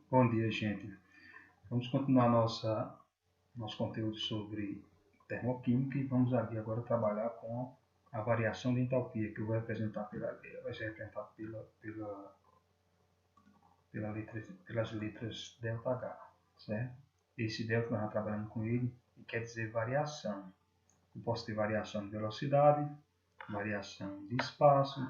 Bom dia, gente. Vamos continuar nosso conteúdo sobre termoquímica e vamos aqui agora trabalhar com a variação de entalpia, que eu vou representar vai ser representado pelas letras ΔH, certo? Esse delta nós estamos trabalhando com ele e quer dizer variação. Eu posso ter variação de velocidade, variação de espaço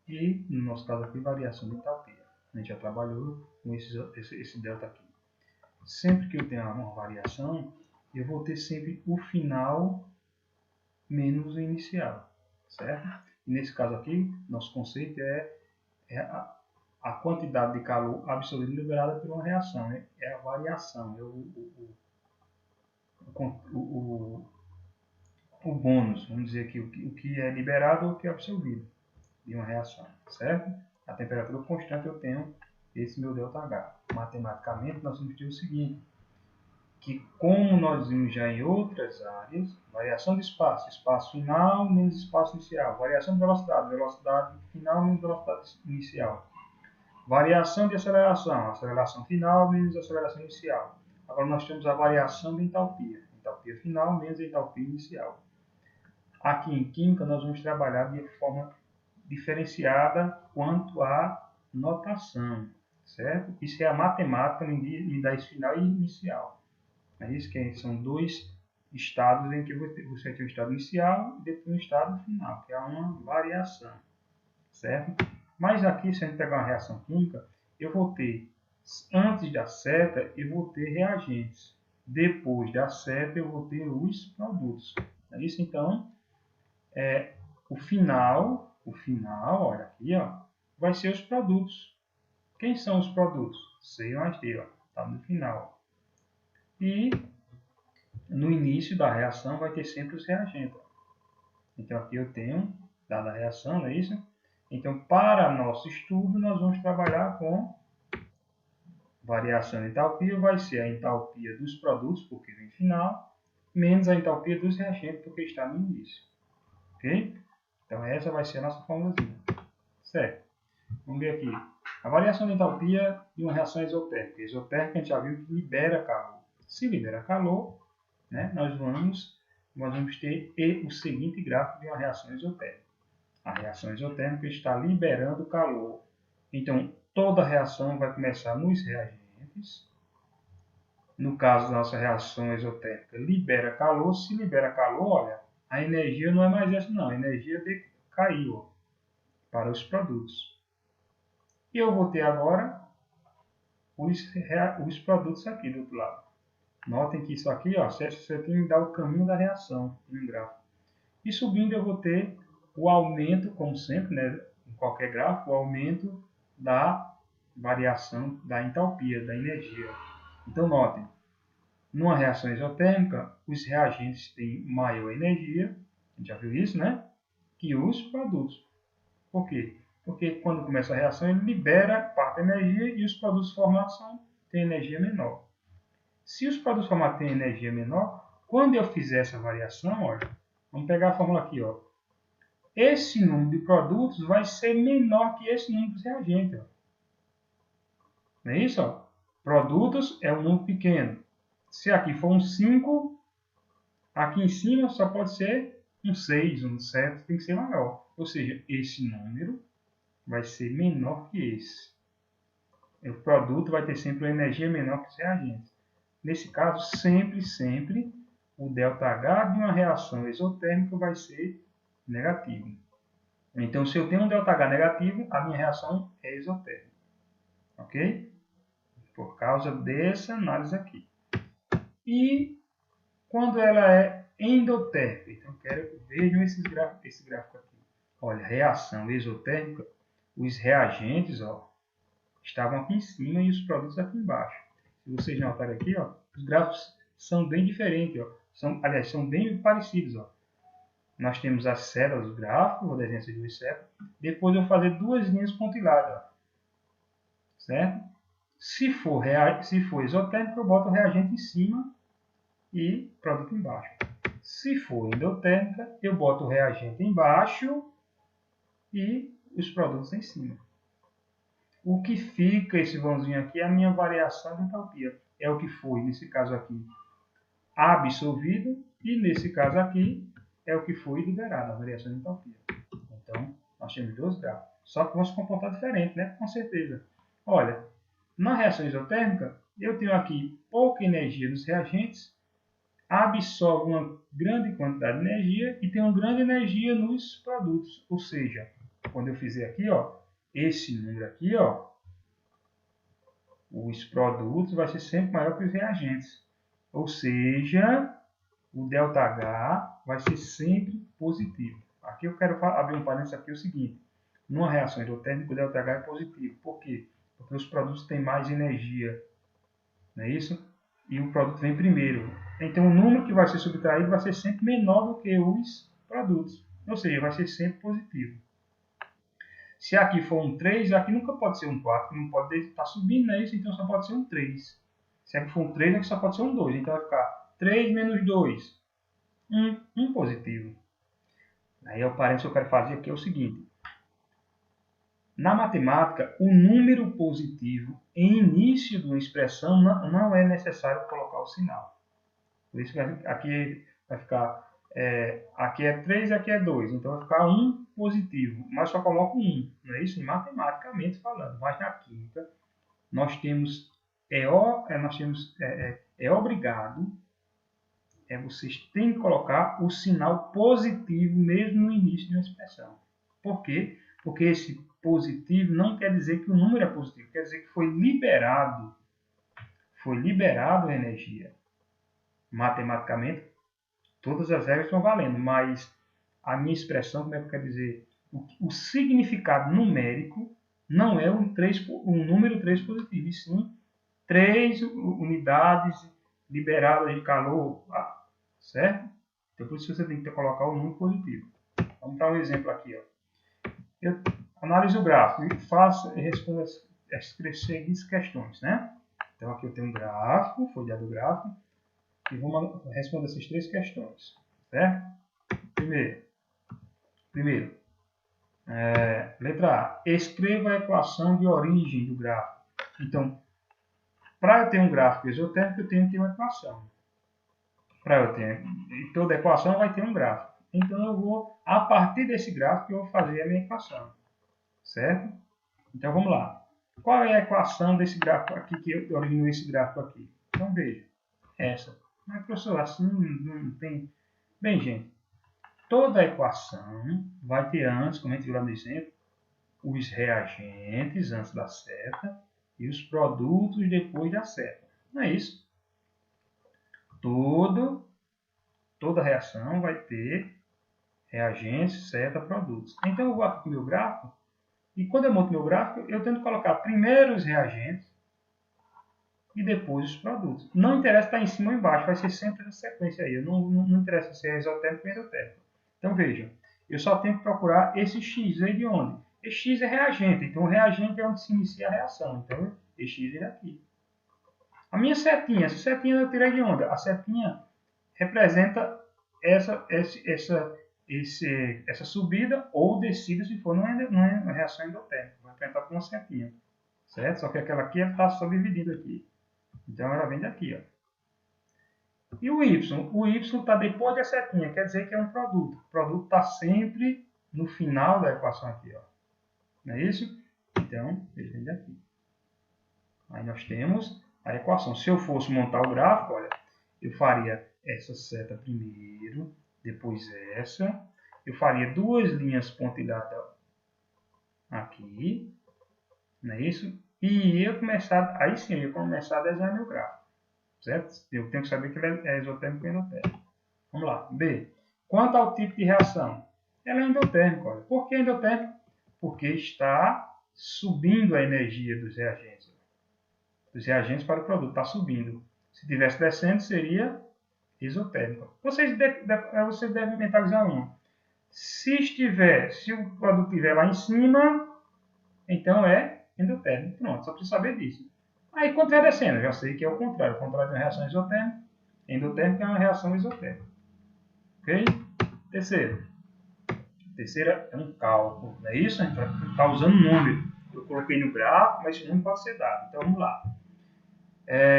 e, no nosso caso aqui, variação de entalpia. A gente já trabalhou com esse delta aqui. Sempre que eu tenho uma variação, eu vou ter sempre o final menos o inicial, certo? E nesse caso aqui, nosso conceito é a quantidade de calor absorvido liberada por uma reação, né? É a variação, é o bônus, vamos dizer aqui, o que é liberado ou o que é absorvido de uma reação, certo? A temperatura constante eu tenho esse meu ΔH. Matematicamente, nós vamos ter o seguinte, que como nós vimos já em outras áreas, variação de espaço, espaço final menos espaço inicial, variação de velocidade, velocidade final menos velocidade inicial, variação de aceleração, aceleração final menos aceleração inicial. Agora nós temos a variação de entalpia, entalpia final menos entalpia inicial. Aqui em química nós vamos trabalhar de forma diferenciada quanto à notação, certo? Isso é a matemática, me dá esse final e inicial. É isso que são dois estados em que você tem o estado inicial e depois o estado final, que é uma variação, certo? Mas aqui, se a gente pegar uma reação química, eu vou ter, antes da seta, eu vou ter reagentes. Depois da seta, eu vou ter os produtos. É isso, então, o final, olha aqui, ó, vai ser os produtos. Quem são os produtos? C mais D, ó, tá no final. E no início da reação vai ter sempre os reagentes. Então aqui eu tenho, dada a reação, não é isso? Então para nosso estudo nós vamos trabalhar com variação de entalpia, vai ser a entalpia dos produtos, porque vem final, menos a entalpia dos reagentes, porque está no início. Ok? Então essa vai ser a nossa formulazinha. Certo. Vamos ver aqui. A variação de entalpia de uma reação exotérmica. Exotérmica a gente já viu que libera calor. Se libera calor, né, nós vamos ter o seguinte gráfico de uma reação exotérmica. A reação exotérmica está liberando calor. Então, toda reação vai começar nos reagentes. No caso da nossa reação exotérmica, libera calor. Se libera calor, olha, a energia não é mais essa não. A energia decaiu para os produtos. E eu vou ter agora os produtos aqui do outro lado. Notem que isso aqui, ó, você tem que dar o caminho da reação em um gráfico. E subindo eu vou ter o aumento, como sempre, né, em qualquer gráfico, o aumento da variação da entalpia, da energia. Então notem, numa reação exotérmica, os reagentes têm maior energia, a gente já viu isso, né, que os produtos. Por quê? Porque quando começa a reação, ele libera parte da energia e os produtos formados têm energia menor. Se os produtos formados têm energia menor, quando eu fizer essa variação, olha, vamos pegar a fórmula aqui, ó. Esse número de produtos vai ser menor que esse número de reagentes. Ó. Não é isso? Ó? Produtos é um número pequeno. Se aqui for um 5, aqui em cima só pode ser um 6, um 7, tem que ser maior. Ou seja, esse número vai ser menor que esse. O produto vai ter sempre uma energia menor que os reagentes. Nesse caso, sempre, o ΔH de uma reação exotérmica vai ser negativo. Então, se eu tenho um ΔH negativo, a minha reação é exotérmica. Ok? Por causa dessa análise aqui. E quando ela é endotérmica, então vejam esse gráfico aqui. Olha, reação exotérmica, os reagentes, ó, estavam aqui em cima e os produtos aqui embaixo. Se vocês notarem aqui, ó, os gráficos são bem diferentes, ó. São bem parecidos. Ó. Nós temos as setas do gráfico, vou desenhar essas duas setas. Depois eu vou fazer duas linhas pontilhadas. Ó. Certo? Se for exotérmico, eu boto o reagente em cima e produto embaixo. Se for endotérmica, eu boto o reagente embaixo e os produtos em cima. o que fica, esse vãozinho aqui, é a minha variação de entalpia. É o que foi, nesse caso aqui, absorvido, e nesse caso aqui, é o que foi liberado, a variação de entalpia. Então, nós temos dois gráficos. Só que vão se comportar diferente, né? Com certeza. Olha, na reação isotérmica, eu tenho aqui pouca energia nos reagentes, absorve uma grande quantidade de energia e tem uma grande energia nos produtos. Ou seja, quando eu fizer aqui, ó, esse número aqui, ó, os produtos vai ser sempre maior que os reagentes. Ou seja, o ΔH vai ser sempre positivo. Aqui eu quero abrir um parênteses aqui, o seguinte. Numa reação endotérmica, o ΔH é positivo. Por quê? Porque os produtos têm mais energia. Não é isso? E o produto vem primeiro. Então, o número que vai ser subtraído vai ser sempre menor do que os produtos. Ou seja, vai ser sempre positivo. Se aqui for um 3, aqui nunca pode ser um 4, não pode estar subindo, não é isso? Então só pode ser um 3. Se aqui for um 3, aqui só pode ser um 2. Então vai ficar 3 menos 2, 1 positivo. Aí o parênteses que eu quero fazer aqui é o seguinte. Na matemática, o número positivo em início de uma expressão não é necessário colocar o sinal. Por isso aqui vai ficar, aqui é 3 e aqui é 2. Então vai ficar 1 positivo, mas só coloco 1. Não é isso? Matematicamente falando. Mas na química, nós temos, obrigado, vocês têm que colocar o sinal positivo mesmo no início de uma expressão. Por quê? Porque esse positivo não quer dizer que o número é positivo, quer dizer que foi liberado a energia. Matematicamente, todas as regras estão valendo, mas a minha expressão, como é que eu quero dizer? O significado numérico não é um número 3 positivo, e sim 3 unidades liberadas de calor, certo? Então, por isso você tem que colocar o número positivo. Vamos dar um exemplo aqui, ó. Eu analiso o gráfico e respondo as seguintes questões, né? Então, aqui eu tenho um gráfico, folha do gráfico, e vamos responder essas 3 questões, certo? Primeiro, letra A. Escreva a equação de origem do gráfico. Então, para eu ter um gráfico isotérmico, eu tenho que ter uma equação. Para eu ter, toda equação vai ter um gráfico. Então, eu vou, a partir desse gráfico, eu vou fazer a minha equação. Certo? Então, vamos lá. Qual é a equação desse gráfico aqui, que originou esse gráfico aqui? Então, veja. Essa. Mas, professor, assim não tem... Bem, gente, toda equação vai ter antes, como a gente viu lá no exemplo, os reagentes antes da seta e os produtos depois da seta. Não é isso? Toda reação vai ter reagentes, seta, produtos. Então, eu vou aqui para o meu gráfico, e quando eu monto meu gráfico, eu tento colocar primeiro os reagentes e depois os produtos. Não interessa estar em cima ou embaixo, vai ser sempre essa sequência aí. Não interessa se é isotérmico ou endotérmico. Então, vejam, eu só tenho que procurar esse X. Veio de onde? Esse X é reagente, então o reagente é onde se inicia a reação. Então, esse X é aqui. A minha setinha, essa setinha eu tirei de onde? A setinha representa essa subida ou descida se for numa reação endotérmica. Vai representar com uma setinha. Certo? Só que aquela aqui está subdividida aqui. Então ela vem daqui, ó. E o Y? O Y está depois da setinha, quer dizer que é um produto. O produto está sempre no final da equação aqui, ó. Não é isso? Então, ele vem daqui. Aí nós temos a equação. Se eu fosse montar o gráfico, olha, eu faria essa seta primeiro, depois essa. Eu faria 2 linhas pontilhadas aqui, não é isso? E ia começar, aí sim, eu ia começar a desenhar meu gráfico, certo? Eu tenho que saber que ele é isotérmico ou endotérmico. Vamos lá. B. Quanto ao tipo de reação? Ela é endotérmica, olha. Por que endotérmica? Porque está subindo a energia dos reagentes. Dos reagentes para o produto, está subindo. Se estivesse descendo, seria isotérmica. Vocês devem mentalizar um. Se o produto estiver lá em cima, então é endotérmico. Pronto, só precisa saber disso. Aí quando estiver descendo, eu já sei que é o contrário. O contrário de uma reação isotérmica. Endotérmica é uma reação isotérmica. Ok? Terceira é um cálculo. Não é isso? A gente vai estar usando número. eu coloquei no gráfico, mas isso não pode ser dado. Então, vamos lá.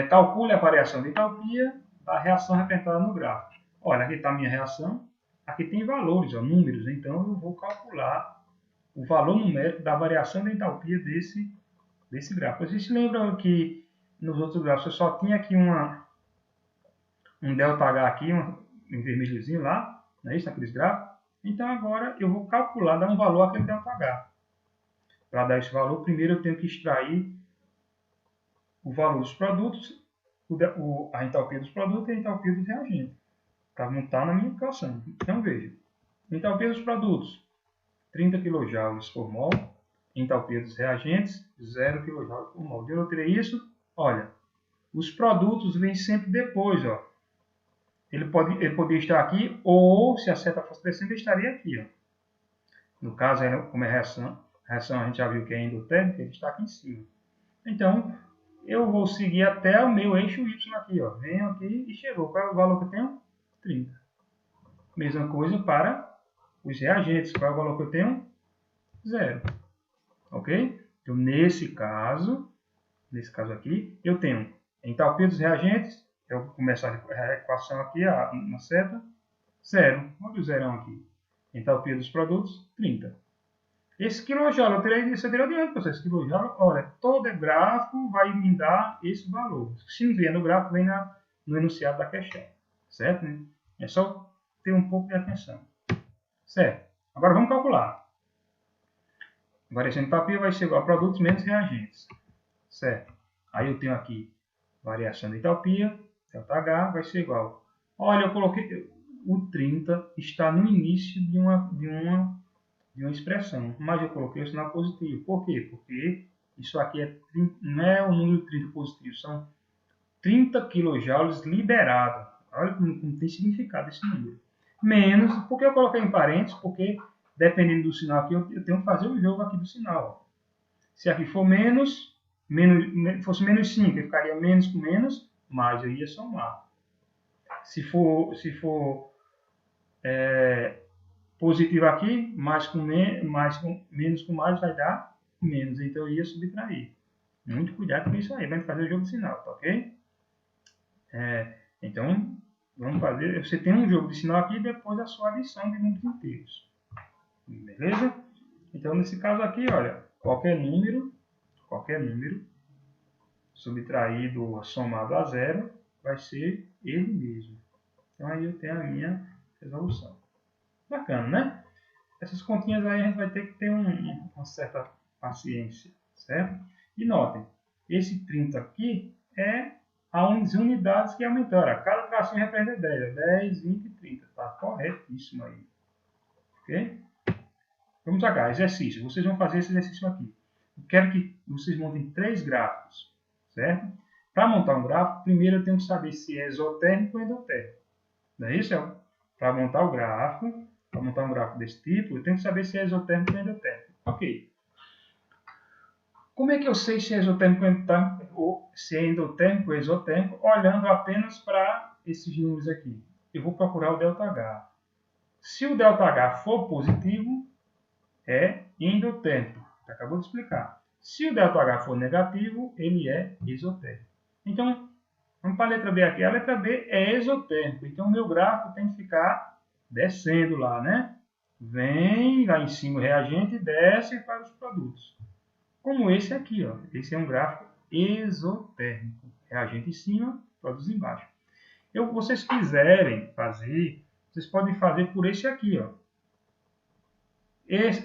Calcule a variação de entalpia da reação representada no gráfico. Olha, aqui está a minha reação. Aqui tem valores, ó, números. Então, eu vou calcular o valor numérico da variação da entalpia desse gráfico. Vocês se lembram que nos outros gráficos eu só tinha aqui um ΔH aqui, em vermelhozinho lá, não é isso, naqueles gráficos? Então agora eu vou calcular, dar um valor àquele ΔH. Para dar esse valor, primeiro eu tenho que extrair o valor dos produtos, a entalpia dos produtos e a entalpia dos reagentes, para montar na minha equação. Então veja, entalpia dos produtos, 30 kJ por mol, entalpia dos reagentes, 0 kJ por mol. De onde eu tirei isso? Olha, os produtos vêm sempre depois, ó. Ele poderia estar aqui, ou se a seta fosse crescendo, ele estaria aqui, ó. No caso, como é reação a gente já viu que é endotérmica, ele está aqui em cima. Então, eu vou seguir até o meu eixo Y aqui, ó. Venho aqui e chegou. Qual é o valor que eu tenho? 30. Mesma coisa para os reagentes. Qual é o valor que eu tenho? 0. Ok? Então, nesse caso aqui, eu tenho entalpia dos reagentes. Eu vou começar a equação aqui, na seta. 0. Olha o zerão aqui. Entalpia dos produtos, 30. Esse quilojoule, eu tirei de onde, professor? Esse quilojoule, olha, todo gráfico vai me dar esse valor. Se não vier no gráfico, vem no enunciado da questão. Certo? Né? É só ter um pouco de atenção. Certo? Agora vamos calcular. Variação de entalpia vai ser igual a produtos menos reagentes. Certo? Aí eu tenho aqui variação de entalpia, ΔH, vai ser igual. Olha, eu coloquei o 30 está no início de uma expressão, mas eu coloquei o sinal positivo. Por quê? Porque isso aqui não é o número 30 positivo, são 30 kJ liberados. Olha como tem significado esse número. Menos, por que eu coloquei em parênteses? Porque dependendo do sinal aqui, eu tenho que fazer o jogo aqui do sinal. Se aqui for fosse menos 5, eu ficaria menos com menos, mais eu ia somar. Se for positivo aqui, menos com mais vai dar menos, então eu ia subtrair. Muito cuidado com isso aí, vai fazer o jogo de sinal, tá ok? Então, vamos fazer, você tem um jogo de sinal aqui e depois a sua adição de números inteiros. Beleza? Então, nesse caso aqui, olha, qualquer número subtraído somado a 0 vai ser ele mesmo. Então, aí eu tenho a minha resolução. Bacana, né? Essas continhas aí a gente vai ter que ter uma certa paciência, certo? E notem, esse 30 aqui é as unidades que aumentaram. Cada tracinho representa 10, 10, 20 e 30. Está corretíssimo aí. Ok? Vamos cá, exercício. Vocês vão fazer esse exercício aqui. Eu quero que vocês montem 3 gráficos, certo? Para montar um gráfico, primeiro eu tenho que saber se é exotérmico ou endotérmico. Não é isso? Para montar um gráfico desse tipo, eu tenho que saber se é exotérmico ou endotérmico. Ok. Como é que eu sei se é exotérmico ou se é endotérmico ou exotérmico? Olhando apenas para esses números aqui. Eu vou procurar o ΔH. Se o ΔH for positivo, é endotérmico. Acabou de explicar. Se o ΔH for negativo, ele é exotérmico. Então, vamos para a letra B aqui. A letra B é exotérmico. Então, o meu gráfico tem que ficar descendo lá, né? Vem lá em cima o reagente e desce para os produtos. Como esse aqui, ó. Esse é um gráfico exotérmico. Reagente em cima, produtos embaixo. Vocês quiserem fazer, vocês podem fazer por esse aqui, ó.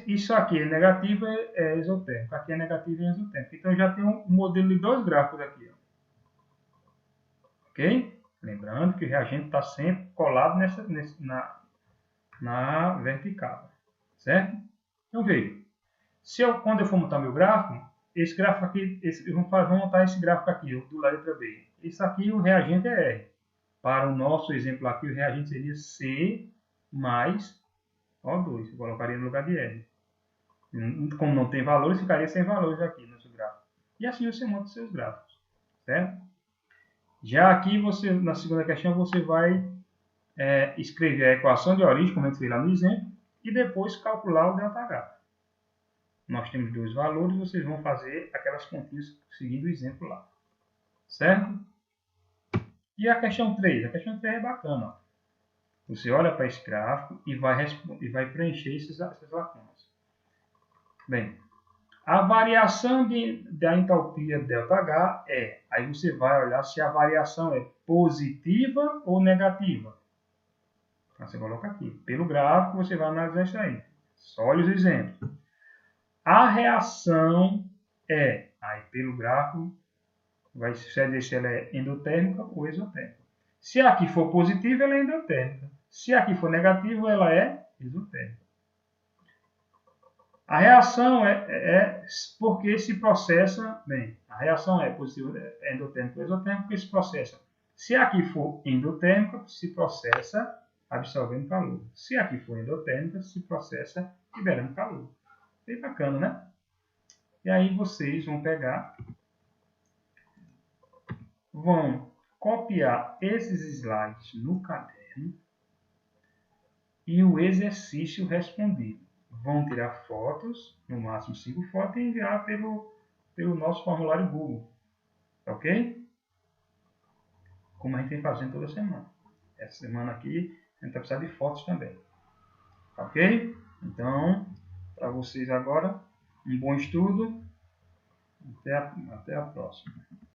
Isso aqui é negativo, é exotérmico. Aqui é negativo e é exotérmico. Então, eu já tenho um modelo de 2 gráficos aqui, ó. Ok? Lembrando que o reagente está sempre colado na vertical. Certo? Então, veja. Quando eu for montar meu gráfico, esse gráfico aqui, vamos montar esse gráfico aqui, do lado da letra B. Isso aqui, o reagente é R. Para o nosso exemplo aqui, o reagente seria C mais O2. Eu colocaria no lugar de R. Como não tem valores, ficaria sem valores aqui no seu gráfico. E assim você monta os seus gráficos. Certo? Já aqui, na segunda questão, você vai escrever a equação de origem, como a gente fez lá no exemplo, e depois calcular o ΔH. nós temos dois valores, vocês vão fazer aquelas continhas seguindo o exemplo lá. Certo? E a questão 3? A questão 3 é bacana. Ó. Você olha para esse gráfico e vai preencher essas lacunas. Bem, a variação da entalpia ΔH é... Aí você vai olhar se a variação é positiva ou negativa. Então, você coloca aqui. Pelo gráfico, você vai analisar isso aí. Só olha os exemplos. A reação é... Aí, pelo gráfico, vai dizer se ela é endotérmica ou exotérmica. Se aqui for positiva, ela é endotérmica. Se aqui for negativo, ela é exotérmica. A reação é porque se processa... Bem, a reação é positiva, é endotérmica ou exotérmica, porque se processa. Se aqui for endotérmica, se processa absorvendo calor. Se aqui for endotérmica, se processa liberando calor. Bem bacana, né? E aí vocês vão pegar, vão copiar esses slides no caderno e o exercício respondido. Vão tirar fotos, no máximo 5 fotos, e enviar pelo nosso formulário Google. Ok? Como a gente vem fazendo toda semana. Essa semana aqui, a gente vai precisar de fotos também. Ok? Então, para vocês agora, um bom estudo. Até a próxima.